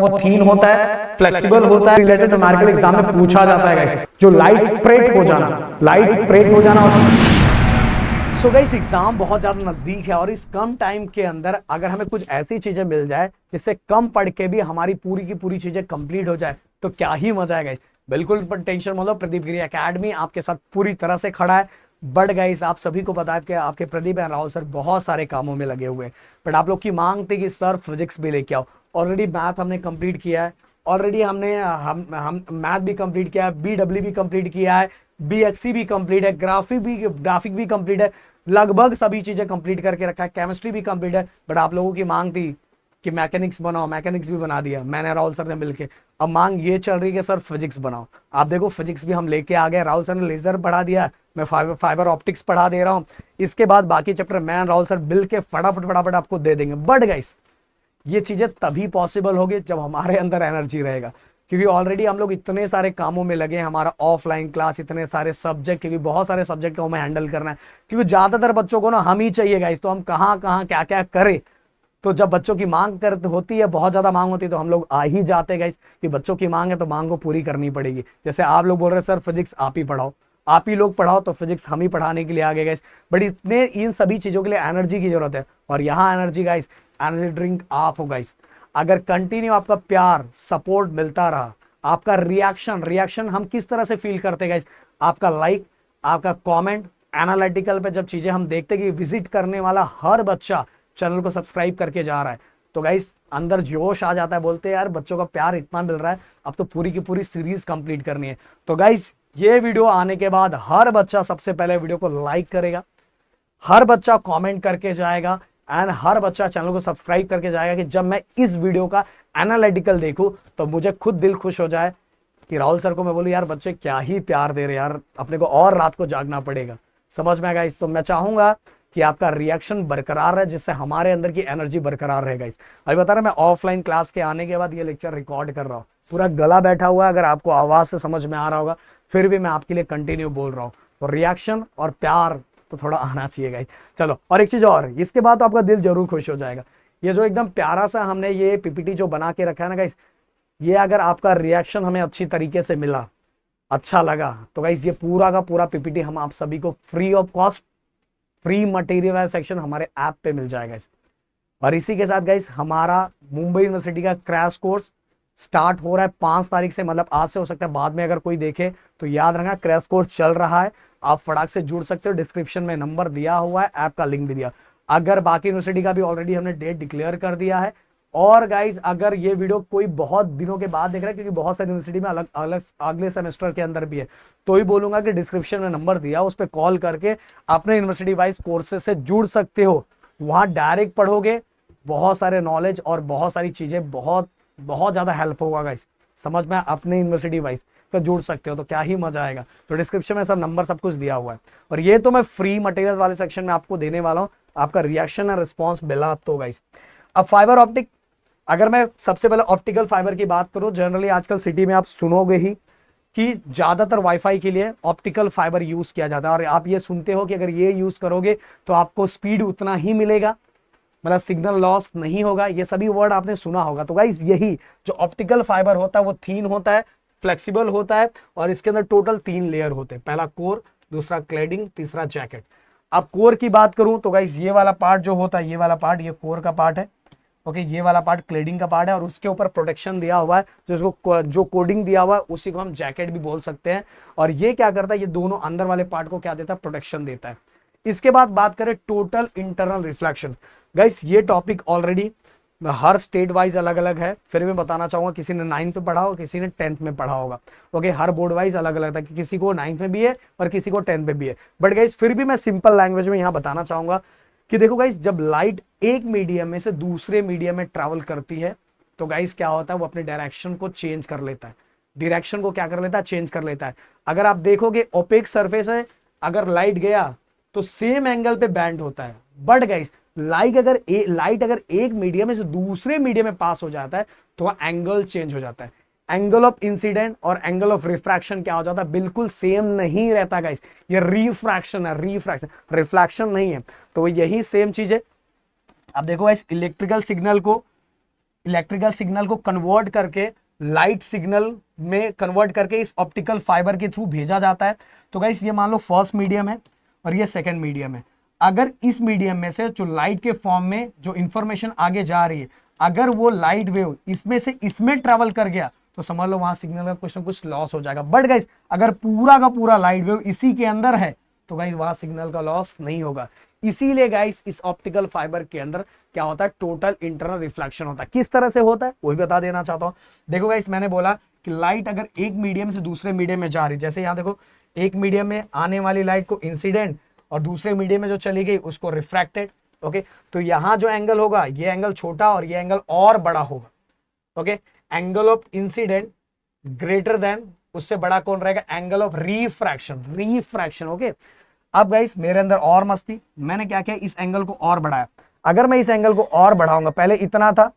वो थीन होता है, फ्लेक्सिबल होता है, रिलेटेड न्यूमेरिकल एग्जाम में पूछा जाता है गाइस। जो लाइट स्प्रेड हो जाना और सो गाइस एग्जाम बहुत ज्यादा नजदीक है और इस कम टाइम के अंदर अगर हमें कुछ ऐसी चीजें मिल जाए जिससे कम पढ़ के भी हमारी पूरी की पूरी चीजें कंप्लीट हो जाए तो क्या ही मजा है गाइस। बिल्कुल टेंशन मत लो, प्रदीप गिरी एकेडमी आपके साथ पूरी तरह से खड़ा है। बट गाइस आप सभी को पता है कि आपके प्रदीप एंड राहुल सर बहुत सारे कामों में लगे हुए हैं, बट आप लोग की मांग थी कि सर फिजिक्स भी लेके आओ। ऑलरेडी मैथ हमने कंप्लीट किया है, ऑलरेडी हमने हम मैथ भी कंप्लीट किया है, बीडब्ल्यू भी कंप्लीट किया है, बीएक्सी भी कंप्लीट है, ग्राफिक भी कंप्लीट है, लगभग सभी चीजें कंप्लीट करके रखा है, केमिस्ट्री भी कंप्लीट है। बट आप लोगों की मांग थी कि मैकेनिक्स बनाओ, मैकेनिक्स भी बना दिया मैंने राहुल सर ने मिलके। अब मांग ये चल रही है कि सर फिजिक्स बनाओ। आप देखो फिजिक्स भी हम लेके आ गए, राहुल सर ने लेजर पढ़ा दिया, मैं फाइबर ऑप्टिक्स पढ़ा दे रहा हूँ। इसके बाद बाकी चैप्टर मैं राहुल सर मिल के फटाफट आपको दे देंगे। बट गाइस ये चीजें तभी पॉसिबल होगी जब हमारे अंदर एनर्जी रहेगा, क्योंकि ऑलरेडी हम लोग इतने सारे कामों में लगे हैं, हमारा ऑफलाइन क्लास, इतने सारे सब्जेक्ट, क्योंकि बहुत सारे सब्जेक्ट को हमें हैंडल करना है, क्योंकि ज्यादातर बच्चों को ना हम ही चाहिए गाइस। तो हम कहाँ कहाँ क्या क्या करें, तो जब बच्चों की मांग कर होती है, बहुत ज्यादा मांग होती है, तो हम लोग आ ही जाते हैं गाइस कि बच्चों की मांग है तो मांग को पूरी करनी पड़ेगी। जैसे आप लोग बोल रहे हैं सर फिजिक्स आप ही पढ़ाओ, आप ही लोग पढ़ाओ, तो फिजिक्स हम ही पढ़ाने के लिए आ गए गाइस। बट इतने इन सभी चीजों के लिए एनर्जी की जरूरत है, और यहाँ एनर्जी गाइस, एनर्जी ड्रिंक आप हो गाइस। अगर कंटिन्यू आपका प्यार सपोर्ट मिलता रहा, आपका रिएक्शन हम किस तरह से फील करते हैं गाइस, आपका लाइक, आपका कमेंट, एनालिटिकल पे जब चीजें हम देखते कि विजिट करने वाला हर बच्चा चैनल को सब्सक्राइब करके जा रहा है, तो गाइस अंदर जोश आ जाता है, बोलते हैं यार बच्चों का प्यार इतना मिल रहा है, अब तो पूरी की पूरी सीरीज कंप्लीट करनी है। तो गाइस ये वीडियो आने के बाद हर बच्चा सबसे पहले वीडियो को लाइक करेगा, हर बच्चा कमेंट करके जाएगा, एंड हर बच्चा चैनल को सब्सक्राइब करके जाएगा कि जब मैं इस वीडियो का एनालिटिकल देखूं तो मुझे खुद दिल खुश हो जाए कि राहुल सर को मैं बोलूं यार बच्चे क्या ही प्यार दे रहे यार, अपने को और रात को जागना पड़ेगा। समझ में आएगा इस, तो मैं चाहूंगा कि आपका रिएक्शन बरकरार रहे, जिससे हमारे अंदर की एनर्जी बरकरार रहेगा। इस अभी बता रहा मैं ऑफलाइन क्लास के आने के बाद ये लेक्चर रिकॉर्ड कर रहा हूँ, पूरा गला बैठा हुआ है, अगर आपको आवाज से समझ में आ रहा होगा, फिर भी मैं आपके लिए कंटिन्यू बोल रहा हूँ। तो रिएक्शन और प्यार तो थोड़ा आना चाहिए गाइस। चलो और एक चीज और, इसके बाद तो आपका दिल जरूर खुश हो जाएगा। ये जो एकदम प्यारा सा हमने ये पीपीटी जो बना के रखा है ना गाइस, ये अगर आपका रिएक्शन हमें अच्छी तरीके से मिला, अच्छा लगा, तो गाइस ये पूरा का पूरा पीपीटी हम आप सभी को free of cost, free material section हमारे ऐप पे मिल जाएगा इस। और इसी के साथ गाइस हमारा मुंबई यूनिवर्सिटी का क्रैश कोर्स स्टार्ट हो रहा है 5 तारीख से, मतलब आज से, हो सकता है बाद में अगर कोई देखे तो याद रखना क्रैश कोर्स चल रहा है। आप फटाक से जुड़ सकते हो, डिस्क्रिप्शन में नंबर दिया हुआ है, ऐप का लिंक भी दिया। अगर बाकी यूनिवर्सिटी का भी ऑलरेडी हमने डेट डिक्लेयर कर दिया है। और गाइज अगर ये वीडियो कोई बहुत दिनों के बाद देख रहा है, क्योंकि बहुत सारी यूनिवर्सिटी में अलग अलग अगले सेमेस्टर के अंदर भी है, तो ही बोलूंगा कि डिस्क्रिप्शन में नंबर दिया, उस पर कॉल करके अपने यूनिवर्सिटी वाइज कोर्सेज से जुड़ सकते हो। वहां डायरेक्ट पढ़ोगे, बहुत सारे नॉलेज और बहुत सारी चीजें, बहुत बहुत ज्यादा हेल्प होगा गाइस, समझ में अपने यूनिवर्सिटी वाइज तो जुड़ सकते हो, तो क्या ही मजा आएगा। तो डिस्क्रिप्शन में सब नंबर सब कुछ दिया हुआ है, और ये तो मैं फ्री मटेरियल वाले सेक्शन में आपको देने वाला हूं, आपका रिएक्शन और रिस्पॉन्स मिला तो गाइस। अब फाइबर ऑप्टिक, अगर मैं सबसे पहले ऑप्टिकल फाइबर की बात करूं, जनरली आजकल सिटी में आप सुनोगे ही कि ज्यादातर वाईफाई के लिए ऑप्टिकल फाइबर यूज किया जाता है, और आप ये सुनते हो कि अगर ये यूज करोगे तो आपको स्पीड उतना ही मिलेगा, मतलब सिग्नल लॉस नहीं होगा, ये सभी वर्ड आपने सुना होगा। तो गाइस यही जो ऑप्टिकल फाइबर होता है वो थीन होता है, फ्लेक्सिबल होता है, और इसके अंदर टोटल 3 लेयर होते हैं, पहला कोर, दूसरा क्लैडिंग, तीसरा जैकेट। अब कोर की बात करूं तो गाइस ये वाला पार्ट जो होता है, ये वाला पार्ट, ये कोर का पार्ट है, ओके, ये वाला पार्ट क्लेडिंग का पार्ट है, और उसके ऊपर प्रोटेक्शन दिया हुआ है, जिसको जो कोडिंग दिया हुआ है उसी को हम जैकेट भी बोल सकते हैं। और ये क्या करता है, ये दोनों अंदर वाले पार्ट को क्या देता है, प्रोटेक्शन देता है। इसके बाद बात करें टोटल इंटरनल रिफ्लेक्शन, गाइस ये टॉपिक ऑलरेडी हर स्टेट वाइज अलग अलग है, फिर भी बताना चाहूंगा, किसी ने 9th में पढ़ा होगा, किसी ने 10th में पढ़ा होगा, ओके, हर बोर्ड वाइज अलग अलग था कि किसी को 9th में भी है और किसी को 10th में भी है। बट गाइस फिर भी मैं सिंपल लैंग्वेज में यहां बताना चाहूंगा कि देखो गाइस, जब लाइट एक मीडियम में से दूसरे मीडियम में ट्रैवल करती है तो गाइस क्या होता है, वो अपने डायरेक्शन को चेंज कर लेता है, डायरेक्शन को क्या कर लेता है, चेंज कर लेता है। अगर आप देखोगे ओपेक सरफेस है, अगर लाइट गया तो सेम एंगल पे बैंड होता है। बट गाइस लाइट अगर एक मीडियम में से दूसरे मीडियम में पास हो जाता है तो एंगल चेंज हो जाता है। एंगल ऑफ इंसिडेंट और एंगल ऑफ रिफ्रैक्शन क्या हो जाता है, बिल्कुल सेम नहीं रहता गाइस, ये रिफ्रैक्शन है, रिफ्लेक्शन नहीं है। तो यही सेम चीज है। अब देखो गाइस, इलेक्ट्रिकल सिग्नल को इलेक्ट्रिकल सिग्नल को कन्वर्ट करके लाइट सिग्नल में कन्वर्ट करके इस ऑप्टिकल फाइबर के थ्रू भेजा जाता है। तो गाइस ये मान लो फर्स्ट मीडियम है और ये सेकंड मीडियम है। अगर इस मीडियम में से जो लाइट के फॉर्म में जो इंफॉर्मेशन आगे जा रही है, अगर वो लाइट वेव इसमें से इसमें ट्रेवल कर गया तो समझ लो वहां सिग्नल का कुछ ना कुछ लॉस हो जाएगा। बट गाइस अगर पूरा का पूरा लाइट वेव इसी के अंदर है तो गाइस वहां सिग्नल का लॉस नहीं होगा। इसीलिए गाइस इस ऑप्टिकल फाइबर के अंदर क्या होता है, टोटल इंटरनल रिफ्लेक्शन होता है। किस तरह से होता है वो भी बता देना चाहता हूं। देखो गाइस मैंने बोला कि लाइट अगर एक मीडियम से दूसरे मीडियम में जा रही, जैसे यहां देखो एक मीडियम में आने वाली लाइट को इंसिडेंट और दूसरे मीडियम में जो चली गई उसको रिफ्रैक्टेड। ओके, तो यहां जो एंगल होगा ये एंगल छोटा और ये एंगल और बड़ा होगा। Okay, angle of incident greater than, उससे बड़ा कौन रहेगा, angle of refraction. Refraction okay. अब गाइस मेरे अंदर और मस्ती, मैंने क्या किया, इस एंगल को और बढ़ाया। अगर मैं इस एंगल को और बढ़ाऊंगा, पहले इतना था,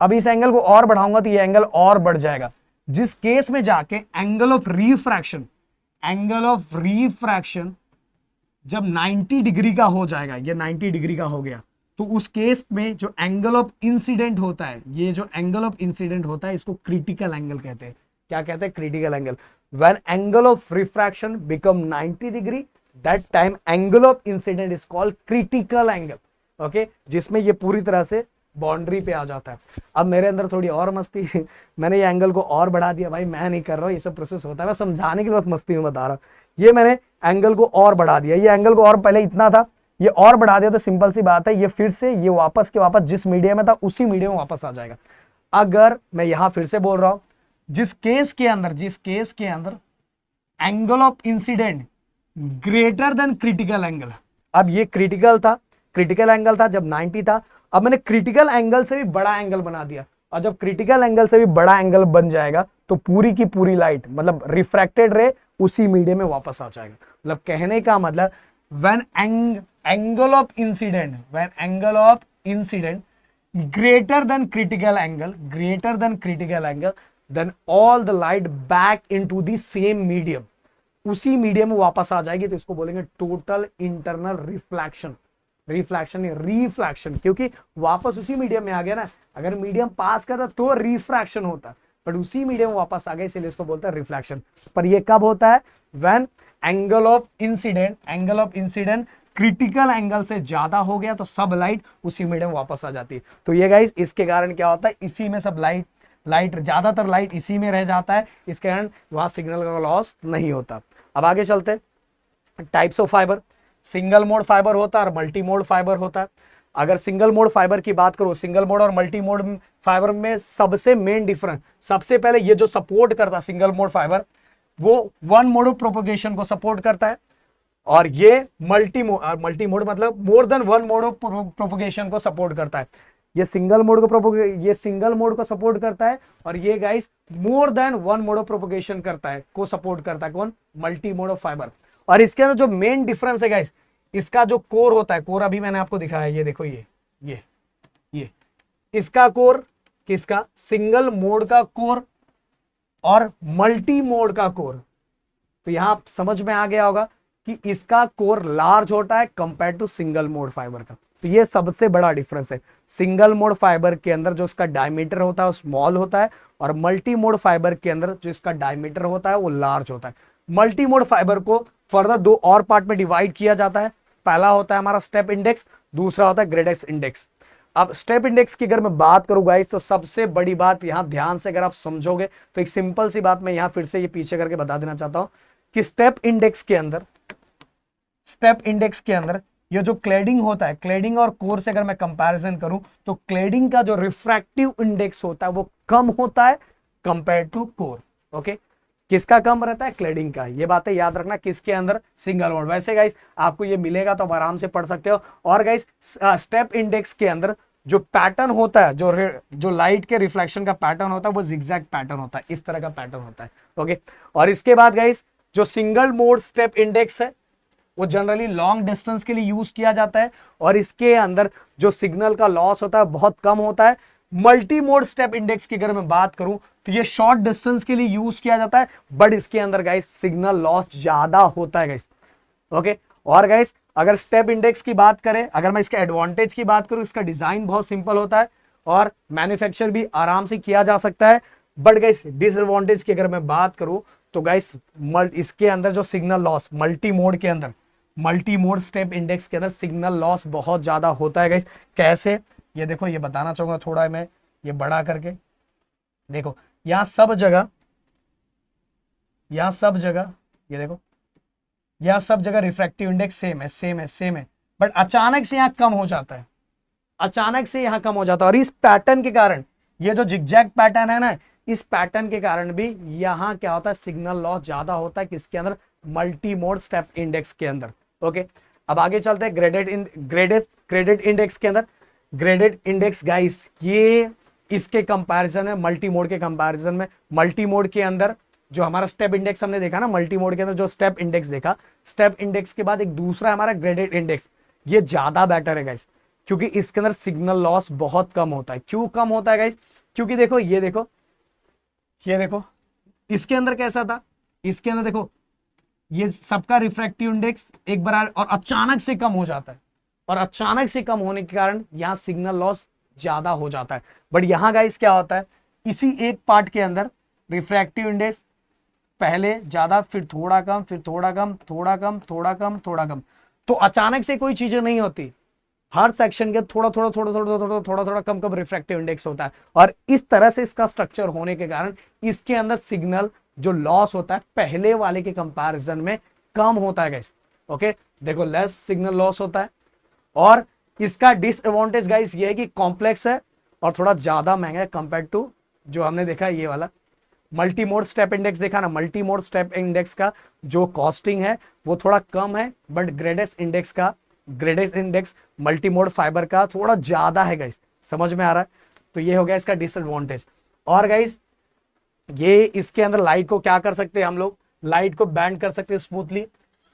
अब इस एंगल को और बढ़ाऊंगा तो ये एंगल और बढ़ जाएगा। जिस केस में जाके angle of refraction, angle of refraction जब 90 डिग्री का हो जाएगा, ये 90 डिग्री का हो गया, तो उस केस में जो एंगल ऑफ इंसिडेंट होता है, ये जो एंगल ऑफ इंसिडेंट होता है इसको क्रिटिकल एंगल कहते हैं। क्या कहते हैं, critical angle. When angle of refraction become 90 degree, that time angle of incident is called critical angle. Okay, जिसमें ये पूरी तरह से बाउंड्री पे आ जाता है। अब मेरे अंदर थोड़ी और मस्ती मैंने ये एंगल को और बढ़ा दिया। भाई मैं नहीं कर रहा हूँ, ये सब प्रोसेस होता है, मैं समझाने के लिए बस मस्ती में बता रहा हूँ। ये मैंने एंगल को और बढ़ा दिया, ये एंगल को और पहले इतना था, ये और बढ़ा दिया, तो सिंपल सी बात है ये फिर से ये वापस के वापस जिस मीडियम में था उसी मीडियम में वापस आ जाएगा। अगर मैं यहां फिर से बोल रहा हूं, जिस केस के अंदर angle of incident greater than critical angle, अब ये क्रिटिकल एंगल था जब 90 था, अब मैंने क्रिटिकल एंगल से भी बड़ा एंगल बना दिया। और जब क्रिटिकल एंगल से भी बड़ा एंगल बन जाएगा तो पूरी की पूरी लाइट मतलब रिफ्रैक्टेड रे उसी मीडियम में वापस आ जाएगा। मतलब कहने का मतलब when angle of incident greater than critical angle, then all the light back into the same medium, उसी मीडियम में वापस आ जाएगी। तो इसको बोलेंगे टोटल इंटरनल रिफ्लेक्शन, क्योंकि वापस उसी मीडियम में आ गया ना। अगर मीडियम पास करता तो रिफ्रैक्शन होता, बट उसी मीडियम में वापस आ गया, इसलिए इसको बोलते हैं रिफ्लेक्शन। पर ये कब होता है, when angle of incident critical angle से ज्यादा हो गया तो सब लाइट उसी मीडियम वापस आ जाती है। तो ये गाइस इसके कारण क्या होता है, इसी में सब लाइट ज्यादातर लाइट इसी में रह जाता है, इस कारण वहां सिग्नल का लॉस नहीं होता। अब आगे चलते हैं types of fibre. Single mode fibre होता है और मल्टी मोड फाइबर होता है। अगर सिंगल मोड फाइबर की बात करो, सिंगल मोड और मल्टी मोड फाइबर में सबसे मेन डिफरेंस, सबसे पहले ये जो सपोर्ट करता है सिंगल मोड फाइबर, वो वन मोड ऑफ प्रोपोगेशन को सपोर्ट करता है, और ये मल्टी मोड मतलब more than one mod of propagation को सपोर्ट करता है। ये सिंगल मोड को सपोर्ट करता है, और ये guys more than one mod of propagation को सपोर्ट करता है। कौन, मल्टी मोड ऑफ फाइबर। और इसके अंदर जो मेन डिफरेंस है गाइस, इसका जो कोर होता है, कोर अभी मैंने आपको दिखाया, ये देखो ये इसका कोर, किसका, सिंगल मोड का कोर और मल्टी मोड का कोर। तो यहां समझ में आ गया होगा कि इसका कोर लार्ज होता है compare to single mode fibre का। तो ये सबसे बड़ा डिफरेंस है। सिंगल मोड फाइबर के अंदर जो इसका डायमीटर होता है वो स्मॉल होता है, और मल्टी मोड फाइबर के अंदर जो इसका डायमीटर होता है वो लार्ज होता है। मल्टी मोड फाइबर को फर्दर दो और पार्ट में डिवाइड किया जाता है। पहला होता है हमारा स्टेप इंडेक्स, दूसरा होता है ग्रेडेक्स इंडेक्स। अब स्टेप इंडेक्स की अगर मैं बात करूं गाइस, तो सबसे बड़ी बात यहां ध्यान से अगर आप समझोगे तो एक सिंपल सी बात मैं यहां फिर से ये पीछे करके बता देना चाहता हूं कि स्टेप इंडेक्स के अंदर ये जो क्लेडिंग होता है, क्लेडिंग और कोर से अगर मैं कंपैरिजन करूं तो क्लेडिंग का जो रिफ्रैक्टिव इंडेक्स होता है वो कम होता है कंपेयर टू कोर। ओके, किसका कम रहता है, क्लेडिंग का। ये बातें याद रखना, किसके अंदर, सिंगल मोड। वैसे गाइस आपको ये मिलेगा तो आप आराम से पढ़ सकते हो। और गाइस स्टेप इंडेक्स के अंदर जो पैटर्न होता है, जो लाइट के रिफ्लेक्शन का पैटर्न होता है वो जिगजैग पैटर्न होता है, इस तरह का पैटर्न होता है। ओके, और इसके बाद गाइस जो सिंगल मोड स्टेप इंडेक्स है वो जनरली लॉन्ग डिस्टेंस के लिए यूज किया जाता है, और इसके अंदर जो सिग्नल का लॉस होता है बहुत कम होता है। मल्टी मोड स्टेप इंडेक्स की अगर मैं बात करूं तो ये शॉर्ट डिस्टेंस के लिए यूज किया जाता है, बट इसके अंदर गाइस सिग्नल लॉस ज्यादा होता है गाइस। ओके, और गाइस अगर स्टेप इंडेक्स की बात करें, अगर मैं इसके एडवांटेज की बात करूं, इसका डिजाइन बहुत सिंपल होता है, और मैन्युफैक्चर भी आराम से किया जा सकता है। बट गाइस डिसएडवांटेज की अगर मैं बात करूं तो गाइस इसके अंदर जो सिग्नल लॉस मल्टी मोड के अंदर, मल्टी मोड स्टेप इंडेक्स के अंदर सिग्नल लॉस बहुत ज्यादा होता है गाइस। कैसे, ये देखो, ये बताना चाहूंगा थोड़ा मैं ये बड़ा करके। देखो यहां सब जगह ये देखो, यह सब जगह रिफ्रैक्टिव इंडेक्स सेम है, बट अचानक से यहां कम हो जाता है, अचानक से यहां कम हो जाता है। और इस पैटर्न के कारण, ये जो जिगजैग पैटर्न है ना, इस पैटर्न के कारण भी यहां क्या होता है, सिग्नल लॉस ज्यादा होता है। किसके अंदर? मल्टी मोड स्टेप इंडेक्स के अंदर। ओके, अब आगे चलते हैं ग्रेडेड इंडेक्स के अंदर। ग्रेडेड इंडेक्स गाइस, ये इसके कंपैरिजन में, मल्टी मोड के कंपैरिजन में, मल्टी मोड के अंदर जो हमारा स्टेप इंडेक्स हमने देखा ना, मल्टी मोड के अंदर जो स्टेप इंडेक्स देखा, स्टेप इंडेक्स के बाद एक दूसरा हमारा ग्रेडेड इंडेक्स, ये ज्यादा बेटर है गाइस, क्योंकि इसके अंदर सिग्नल लॉस बहुत कम होता है। क्यों कम होता है गाइस? क्योंकि देखो ये देखो इसके अंदर कैसा था, इसके अंदर देखो ये सबका रिफ्रैक्टिव इंडेक्स एक बार और अचानक से कम हो जाता है, और अचानक से कम होने के कारण यहां सिग्नल लॉस ज्यादा हो जाता है। बट यहां गाइस क्या होता है, इसी एक पार्ट के अंदर रिफ्रैक्टिव इंडेक्स पहले ज्यादा, फिर थोड़ा कम, फिर थोड़ा कम, थोड़ा कम, थोड़ा कम, थोड़ा कम। तो अचानक से कोई चीजें नहीं होती, हर सेक्शन के थोड़ा थोड़ा थोड़ा थोड़ा थोड़ा थोड़ा थोड़ा कम कम रिफ्रैक्टिव इंडेक्स होता है। और इस तरह से इसका स्ट्रक्चर होने के कारण इसके अंदर सिग्नल जो लॉस होता है पहले वाले के कंपैरिजन में कम होता है गाइस। ओके, देखो लेस सिग्नल लॉस होता है। और इसका डिसएडवांटेज गाइस ये है कि कॉम्प्लेक्स है और थोड़ा ज्यादा महंगा है कंपेयर टू जो हमने देखा ये वाला मल्टी मोड स्टेप इंडेक्स देखा ना। मल्टी मोड स्टेप इंडेक्स का जो कॉस्टिंग है वो थोड़ा कम है, but graded index multi mode fibre का थोड़ा ज्यादा है गाइस। समझ में आ रहा है? तो ये हो गया इसका डिसएडवांटेज। और गाइस ये इसके अंदर लाइट को क्या कर सकते हैं हम लोग, लाइट को बैंड कर सकते हैं स्मूथली,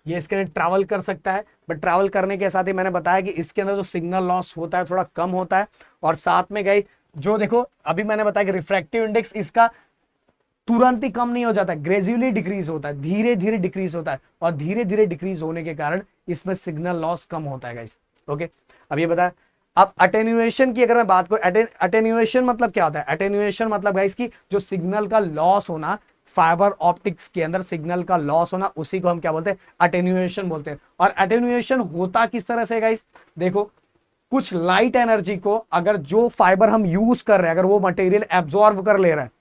ये इसके अंदर ट्रैवल कर सकता है। बट ट्रैवल करने के साथ ही मैंने बताया कि इसके अंदर जो सिग्नल लॉस होता है थोड़ा कम होता है। और साथ में गाइस जो देखो अभी मैंने बताया कि रिफ्रैक्टिव इंडेक्स इसका तुरंत ही कम नहीं हो जाता, ग्रेजुअली डिक्रीज होता है, धीरे धीरे डिक्रीज होता है। और धीरे धीरे डिक्रीज होने के कारण इसमें सिग्नल लॉस कम होता है गाइस। ओके, अब ये बताया। अब अटेन्यूएशन की अगर मैं बात करूं, अटेन्यूएशन मतलब क्या होता है? अटेन्यूएशन मतलब गाइस की जो सिग्नल का लॉस होना, फाइबर ऑप्टिक्स के अंदर सिग्नल का लॉस होना, उसी को हम क्या बोलते हैं? अटेन्यूएशन बोलते हैं। और अटेन्यूएशन होता किस तरह से गाइस? देखो कुछ लाइट एनर्जी को अगर जो फाइबर हम यूज कर रहे हैं अगर वो मटेरियल एब्जॉर्ब कर ले रहा है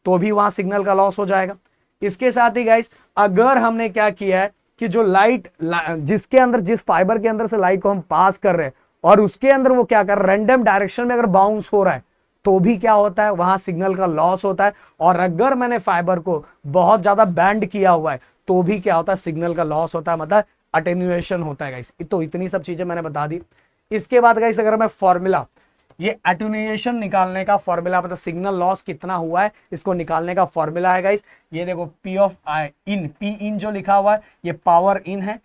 तो भी वहां सिग्नल का लॉस हो जाएगा। इसके साथ ही गाइस अगर हमने क्या किया है कि जो लाइट जिसके अंदर, जिस फाइबर के अंदर से लाइट को हम पास कर रहे हैं और उसके अंदर वो क्या कर रहा है, रैंडम डायरेक्शन में अगर बाउंस हो रहा है तो भी क्या होता है, वहां सिग्नल का लॉस होता है। और अगर मैंने फाइबर को बहुत ज्यादा बैंड किया हुआ है तो भी क्या होता है, सिग्नल का लॉस होता है, मतलब अटेन्यूएशन होता है गाइस। तो इतनी सब चीजें मैंने बता दी। इसके बाद गाइस अगर मैं फॉर्मूला, ये अटेन्यूएशन निकालने का फॉर्मूला, मतलब सिग्नल लॉस कितना हुआ है इसको निकालने का फॉर्मूला है गाइस। ये देखो P of I in, P in जो लिखा हुआ है ये पावर इन है,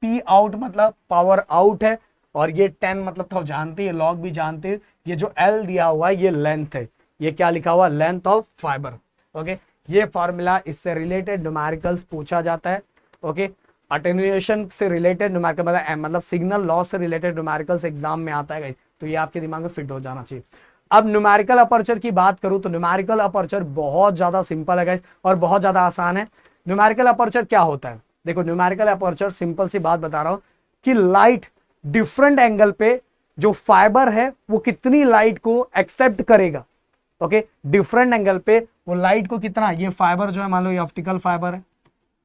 पी आउट मतलब पावर आउट है, और ये 10 मतलब तो जानते हैं, लॉग भी जानते हैं। ये जो एल दिया हुआ है ये लेंथ है, ये क्या लिखा हुआ है, लेंथ ऑफ फाइबर। ओके, ये फॉर्मूला, इससे रिलेटेड न्यूमेरिकल्स पूछा जाता है। ओके, अटेन्यूएशन से रिलेटेड न्यूमेरिकल मतलब सिग्नल लॉस से रिलेटेड न्यूमेरिकल्स एग्जाम में आता है गाइस, तो ये आपके दिमाग में फिट हो जाना चाहिए। अब न्यूमेरिकल अपर्चर की बात करूं तो न्यूमेरिकल अपर्चर बहुत ज्यादा सिंपल है गाइस और बहुत ज्यादा आसान है। न्यूमेरिकल अपर्चर क्या होता है? देखो न्यूमेरिकल अपर्चर सिंपल सी बात बता रहा हूं कि लाइट डिफरेंट एंगल पे जो फाइबर है वो कितनी लाइट को एक्सेप्ट करेगा। ओके, डिफरेंट एंगल पे वो लाइट को कितना, ये फाइबर जो है मान लो ये ऑप्टिकल फाइबर है,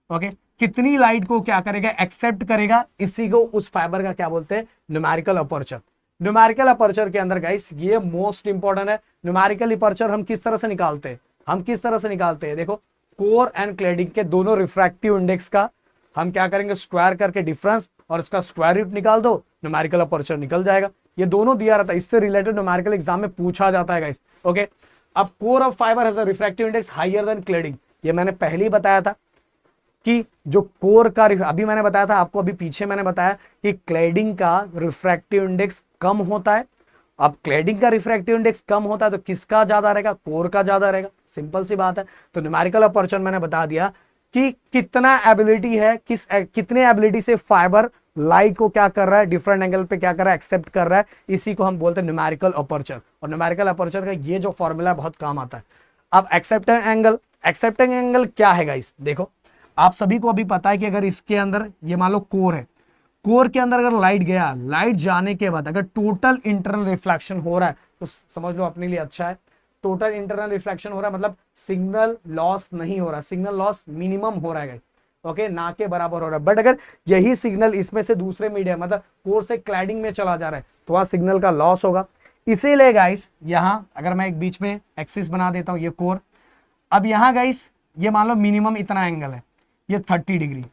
ओके, कितनी लाइट को क्या करेगा, एक्सेप्ट करेगा, इसी को उस फाइबर का क्या बोलते हैं, न्यूमेरिकल अपर्चर। न्यूमेरिकल अपर्चर के अंदर गाइस ये मोस्ट इंपॉर्टेंट है। न्यूमेरिकल अपर्चर हम किस तरह से निकालते हैं, देखो कोर एंड क्लैडिंग के दोनों रिफ्रैक्टिव इंडेक्स का हम क्या करेंगे, स्क्वायर करके डिफरेंस और उसका स्क्वायर रूट निकाल दो, न्यूमेरिकल अपर्चर निकल जाएगा। ये दोनों दिया रहता है, इससे रिलेटेड न्यूमेरिकल एग्जाम में पूछा जाता है गाइस। ओके, अब core of fibre has a refractive index higher than cladding, ये मैंने पहले ही बताया था कि जो कोर का, अभी मैंने बताया था आपको, अभी पीछे मैंने बताया कि क्लैडिंग का रिफ्रैक्टिव इंडेक्स कम होता है। अब क्लैडिंग का रिफ्रैक्टिव इंडेक्स कम होता है तो किसका ज्यादा रहेगा, कोर का ज्यादा रहेगा, सिंपल सी बात है। तो न्यूमेरिकल अपर्चर मैंने बता दिया कि कितना एबिलिटी है, कितने एबिलिटी से फाइबर लाइट को क्या कर रहा है, डिफरेंट एंगल पे क्या कर रहा है, एक्सेप्ट कर रहा है। इसी को हम बोलते हैं न्यूमेरिकल अपर्चर। और न्यूमेरिकल अपर्चर का ये जो फॉर्मूला बहुत काम आता है। अब एक्सेप्टिंग एंगल क्या है गाइस, देखो आप सभी को अभी पता है कि अगर इसके अंदर ये मान लो कोर है, कोर के अंदर अगर लाइट गया, लाइट जाने के बाद अगर टोटल इंटरनल रिफ्लेक्शन हो रहा है तो समझ लो अपने लिए अच्छा है। टोटल इंटरनल रिफ्लेक्शन हो रहा है मतलब सिग्नल लॉस नहीं हो रहा, सिग्नल लॉस मिनिमम हो रहा है, ओके, ना के बराबर हो रहा है। बट अगर यही सिग्नल इसमें से दूसरे मीडियम मतलब कोर से क्लैडिंग में चला जा रहा है तो वहां सिग्नल का लॉस होगा। इसीलिए गाइस यहां अगर मैं एक बीच में एक्सिस बना देता हूं, ये कोर, अब यहां गाइस ये मान लो मिनिमम इतना एंगल है, ये 30 डिग्री।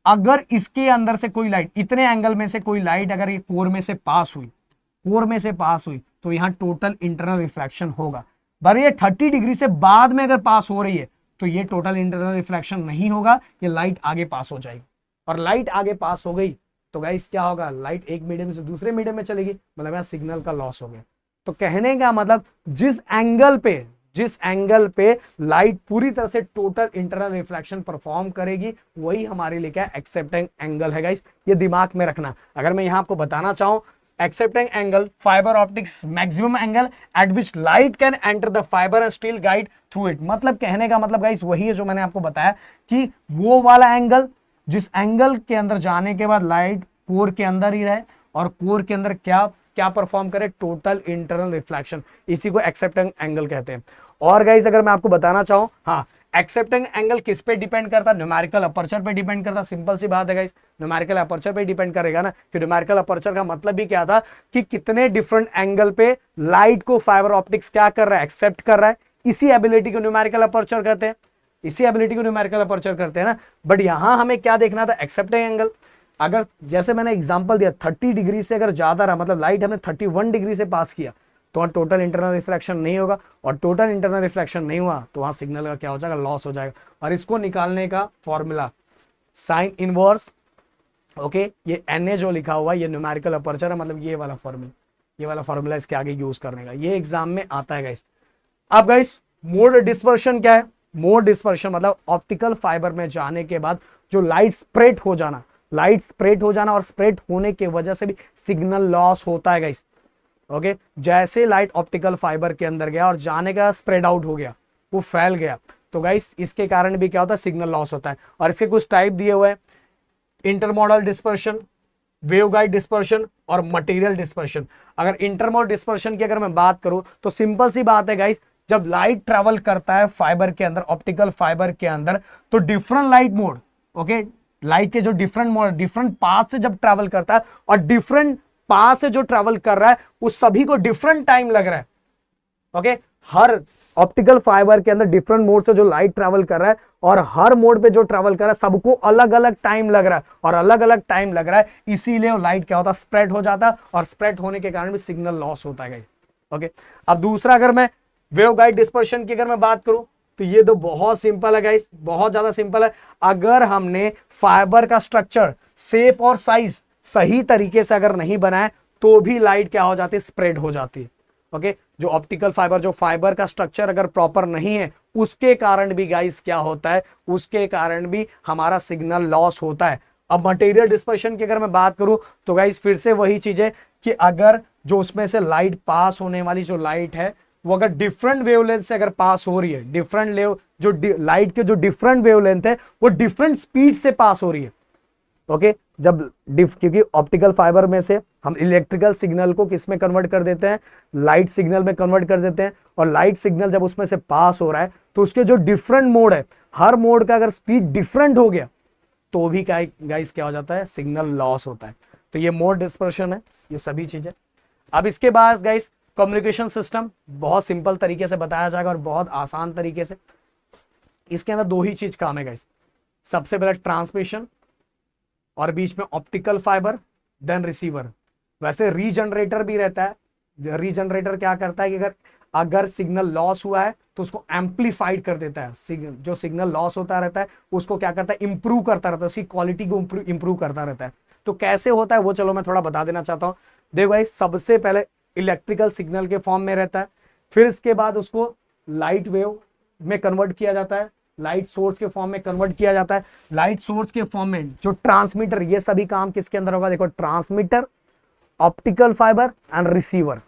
अगर इसके अंदर से कोई लाइट, इतने एंगल में से कोई लाइट अगर ये कोर में से पास हुई, कोर में से पास हुई तो यहां टोटल इंटरनल रिफ्लेक्शन होगा। पर ये 30 डिग्री से बाद में अगर पास हो रही है तो ये टोटल इंटरनल रिफ्लेक्शन नहीं होगा, ये लाइट आगे पास हो जाएगी। और लाइट आगे पास हो गई तो गाइस क्या होगा, लाइट एक मीडियम से दूसरे मीडियम में चलेगी, मतलब यहां सिग्नल का लॉस हो गया। तो कहने का मतलब जिस एंगल पे लाइट पूरी तरह से टोटल इंटरनल रिफ्लेक्शन परफॉर्म करेगी वही हमारे लिए क्या एक्सेप्टिंग एंगल है गाइस, ये दिमाग में रखना। अगर मैं यहां आपको बताना चाहूं, accepting angle fibre optics maximum angle eight which light can enter the fibre steel guide through it. मतलब कहने का मतलब गाइस वही है जो मैंने आपको बताया कि वो वाला एंगल जिस एंगल के अंदर जाने के बाद लाइट कोर के अंदर ही रहे और कोर के अंदर क्या परफॉर्म करे, टोटल इंटरनल रिफ्लेक्शन, इसी को एक्सेप्टिंग एंगल कहते हैं। और गाइस अगर मैं आपको बताना चाहूं, हाँ, एक्सेप्टिंग एंगल किस पे डिपेंड करता है, न्यूमेरिकल अपर्चर पे डिपेंड करता। सिंपल सी बात है गाइस, न्यूमेरिकल अपर्चर पे डिपेंड करेगा ना। कि न्यूमेरिकल अपर्चर का मतलब भी क्या था कि कितने डिफरेंट एंगल पे लाइट को फाइबर ऑप्टिक्स क्या कर रहा है, एक्सेप्ट कर रहा है। इसी एबिलिटी को न्यूमेरिकल अपर्चर कहते हैं, इसी एबिलिटी को न्यूमेरिकल अपर्चर करते हैं ना। बट यहां हमें क्या देखना था, एक्सेप्टिंग एंगल। अगर जैसे मैंने एग्जांपल दिया 30 डिग्री से अगर ज्यादा रहा, मतलब लाइट हमने 31 डिग्री से पास किया तो टोटल इंटरनल रिफ्लेक्शन नहीं होगा, और टोटल इंटरनल रिफ्लेक्शन नहीं हुआ तो वहां सिग्नल का क्या हो जाएगा, लॉस हो जाएगा। और इसको निकालने का फॉर्मूला साइन इनवर्स, ओके, ये Na जो लिखा हुआ है ये न्यूमेरिकल अपर्चर है, मतलब ये वाला फॉर्मूला इसके आगे यूज करने का, ये एग्जाम में आता है गाइस। अब गाइस मोड डिस्पर्शन क्या है, मोड डिस्पर्शन मतलब ऑप्टिकल फाइबर में जाने के बाद जो लाइट स्प्रेड हो जाना, और स्प्रेड होने की वजह से भी सिग्नल लॉस होता है गाइस। ओके, जैसे लाइट ऑप्टिकल फाइबर के अंदर गया और जाने का स्प्रेड आउट हो गया, वो फैल गया, तो गाइस इसके कारण भी क्या होता है, सिग्नल लॉस होता है। और इसके कुछ टाइप दिए हुए हैं, इंटरमोडल डिस्पर्शन, वेवगाइड डिस्पर्शन और मटेरियल डिस्पर्शन। अगर इंटरमोडल डिस्पर्शन की अगर मैं बात करूं तो सिंपल सी बात है गाइस, जब लाइट ट्रेवल करता है फाइबर के अंदर, ऑप्टिकल फाइबर के अंदर, तो different light mode, okay, light के जो डिफरेंट मोड, डिफरेंट पाथ से जब ट्रेवल करता है, और डिफरेंट पाथ से जो ट्रेवल कर रहा है उस सभी को डिफरेंट टाइम लग रहा है। ओके, हर ऑप्टिकल फाइबर के अंदर डिफरेंट मोड से जो लाइट ट्रैवल कर रहा है, और हर मोड पे जो ट्रैवल कर रहा है सबको अलग अलग टाइम लग रहा है, और अलग अलग टाइम लग रहा है, इसीलिए वो लाइट क्या होता है, स्प्रेड हो जाता है, और स्प्रेड होने के कारण भी सिग्नल लॉस होता है। ओके, अब दूसरा अगर मैं वेवगाइड डिस्पर्शन की अगर मैं बात करूं तो ये तो बहुत सिंपल है गाइस, बहुत ज्यादा सिंपल है। अगर हमने फाइबर का स्ट्रक्चर, शेप और साइज सही तरीके से अगर नहीं बनाए तो भी लाइट क्या हो जाती है, स्प्रेड हो जाती है। ओके, जो ऑप्टिकल फाइबर, जो फाइबर का स्ट्रक्चर अगर प्रॉपर नहीं है उसके कारण भी गाइस क्या होता है, उसके कारण भी हमारा सिग्नल लॉस होता है। अब मटेरियल डिस्पर्शन की अगर मैं बात करूं तो गाइस फिर से वही चीज है कि अगर जो उसमें से लाइट पास होने वाली जो लाइट है वो अगर डिफरेंट वेवलेंथ से अगर पास हो रही है, डिफरेंट जो लाइट के जो डिफरेंट वेवलेंथ है वो डिफरेंट स्पीड से पास हो रही है। ओके, जब क्योंकि ऑप्टिकल फाइबर में से हम इलेक्ट्रिकल सिग्नल को किस में कन्वर्ट कर देते हैं, लाइट सिग्नल में कन्वर्ट कर देते हैं, और लाइट सिग्नल जब उसमें से पास हो रहा है तो उसके जो डिफरेंट मोड है, हर मोड का अगर स्पीड डिफरेंट हो गया तो भी गाइस क्या हो जाता है, सिग्नल लॉस होता है। तो ये मोड डिस्पर्शन है, ये सभी चीजें। अब इसके बाद गाइस कम्युनिकेशन सिस्टम बहुत सिंपल तरीके से बताया जाएगा और बहुत आसान तरीके से। इसके अंदर दो ही चीज काम है गाइस, सबसे पहले ट्रांसमिशन और बीच में ऑप्टिकल फाइबर, देन रिसीवर। वैसे रीजनरेटर भी रहता है। रीजनरेटर क्या करता है कि अगर सिग्नल लॉस हुआ है तो उसको एम्पलीफाइड कर देता है। जो सिग्नल लॉस होता रहता है उसको क्या करता है, इंप्रूव करता रहता है, उसकी क्वालिटी को इंप्रूव करता रहता है। तो कैसे होता है वो चलो मैं थोड़ा बता देना चाहता हूं। देखो भाई, सबसे पहले इलेक्ट्रिकल सिग्नल के फॉर्म में रहता है, फिर इसके बाद उसको लाइट वेव में कन्वर्ट किया जाता है, लाइट सोर्स के फॉर्म में कन्वर्ट किया जाता है। लाइट सोर्स के फॉर्म में जो ट्रांसमीटर, ये सभी काम किसके अंदर होगा, देखो transmitter, optical fibre and receiver.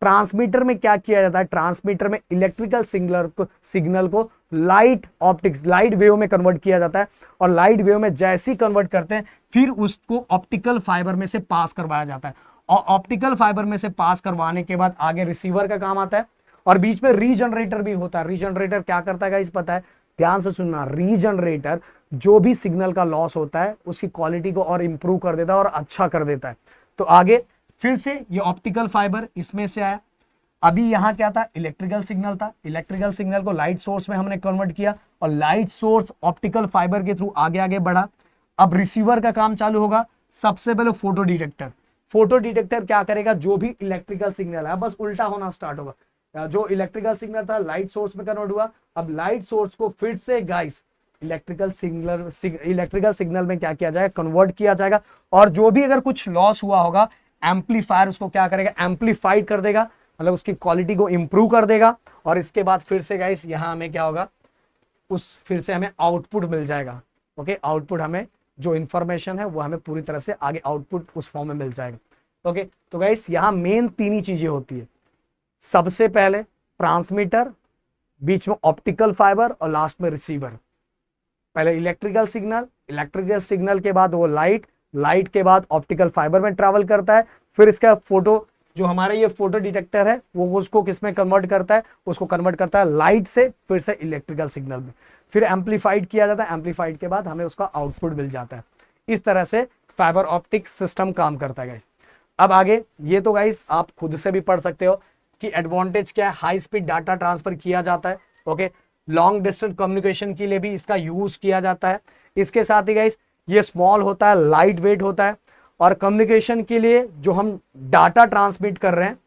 Transmitter में क्या किया जाता है, ट्रांसमीटर में इलेक्ट्रिकल सिग्नल को लाइट ऑप्टिक्स, लाइट वेव में कन्वर्ट किया जाता है, और लाइट वेव में जैसे ही कन्वर्ट करते हैं फिर उसको ऑप्टिकल फाइबर में से पास करवाया जाता है, और ऑप्टिकल फाइबर में से पास करवाने के बाद आगे रिसीवर का काम आता है, और बीच में रीजनरेटर भी होता है। रीजनरेटर क्या करता है गाइस पता है, ध्यान से सुनना, रीजनरेटर जो भी सिग्नल का लॉस होता है उसकी क्वालिटी को और इंप्रूव कर देता है और अच्छा कर देता है। तो आगे फिर से ये ऑप्टिकल फाइबर इसमें से आया। अभी यहां क्या था, इलेक्ट्रिकल सिग्नल था, इलेक्ट्रिकल सिग्नल को लाइट सोर्स में हमने कन्वर्ट किया, और लाइट सोर्स ऑप्टिकल फाइबर के थ्रू आगे आगे बढ़ा। अब रिसीवर का काम चालू होगा। सबसे पहले फोटो डिटेक्टर, फोटो डिटेक्टर क्या करेगा, जो भी इलेक्ट्रिकल सिग्नल है, बस उल्टा होना स्टार्ट होगा। जो इलेक्ट्रिकल सिग्नल था लाइट सोर्स में कन्वर्ट हुआ, अब लाइट सोर्स को फिर से गाइस इलेक्ट्रिकल सिग्नल में क्या किया जाएगा, कन्वर्ट किया जाएगा, और जो भी अगर कुछ लॉस हुआ होगा एम्पलीफायर उसको क्या करेगा, एम्पलीफाइड कर देगा, मतलब उसकी क्वालिटी को इंप्रूव कर देगा। और इसके बाद फिर से गाइस यहां हमें क्या होगा, फिर से हमें आउटपुट मिल जाएगा। ओके, आउटपुट हमें जो इंफॉर्मेशन है वो हमें पूरी तरह से आगे आउटपुट उस फॉर्म में मिल जाएगा। ओके, तो गाइस यहां मेन तीन ही चीजें होती है, सबसे पहले ट्रांसमीटर, बीच में ऑप्टिकल फाइबर, और लास्ट में रिसीवर। पहले इलेक्ट्रिकल सिग्नल के बाद वो लाइट के बाद ऑप्टिकल फाइबर में ट्रैवल करता है, फिर इसका फोटो, जो हमारा ये फोटो डिटेक्टर है वो उसको किस में कन्वर्ट करता है, उसको कन्वर्ट करता है लाइट से फिर से इलेक्ट्रिकल सिग्नल में, फिर एम्पलीफाइड किया जाता है, एम्पलीफाइड के बाद हमें उसका आउटपुट मिल जाता है। इस तरह से फाइबर ऑप्टिक सिस्टम काम करता है गाइस। अब आगे ये तो गाइस आप खुद से भी पढ़ सकते हो कि एडवांटेज क्या है, हाई स्पीड डाटा ट्रांसफर किया जाता है। ओके, लॉन्ग डिस्टेंस कम्युनिकेशन के लिए भी इसका यूज किया जाता है। इसके साथ ही गाइस ये स्मॉल होता है, लाइट वेट होता है, और कम्युनिकेशन के लिए जो हम डाटा ट्रांसमिट कर रहे हैं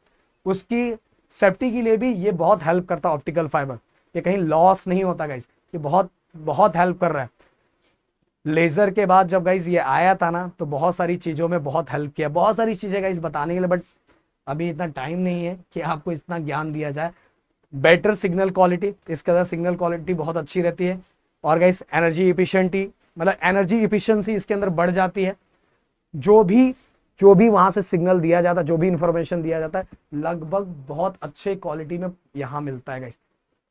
उसकी सेफ्टी के लिए भी ये बहुत हेल्प करता है ऑप्टिकल फाइबर। ये कहीं लॉस नहीं होता गाइस, ये बहुत हेल्प कर रहा है। लेजर के बाद जब गाइस ये आया था ना, तो बहुत सारी चीजों में बहुत हेल्प किया, बहुत सारी चीजें गाइस बताने के लिए, बट अभी इतना टाइम नहीं है कि आपको इतना ज्ञान दिया जाए। बेटर सिग्नल क्वालिटी, इसके अंदर सिग्नल क्वालिटी बहुत अच्छी रहती है, और गाइस एनर्जी इफिशिएंटी, मतलब एनर्जी इफिशिएंसी इसके अंदर बढ़ जाती है। जो भी वहां से सिग्नल दिया जाता है, जो भी इंफॉर्मेशन दिया जाता है, लगभग बहुत अच्छे क्वालिटी में यहाँ मिलता है गाइस।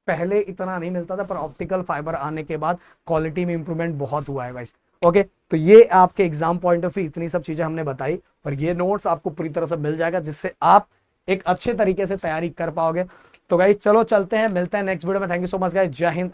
पहले इतना नहीं मिलता था, पर ऑप्टिकल फाइबर आने के बाद क्वालिटी में इंप्रूवमेंट बहुत हुआ है गाइस। ओके, तो ये आपके एग्जाम पॉइंट ऑफ व्यू इतनी सब चीजें हमने बताई, और ये नोट्स आपको पूरी तरह से मिल जाएगा, जिससे आप एक अच्छे तरीके से तैयारी कर पाओगे। तो गाइस चलो चलते हैं, मिलते हैं नेक्स्ट वीडियो में। Thank you so much guys, जय हिंद।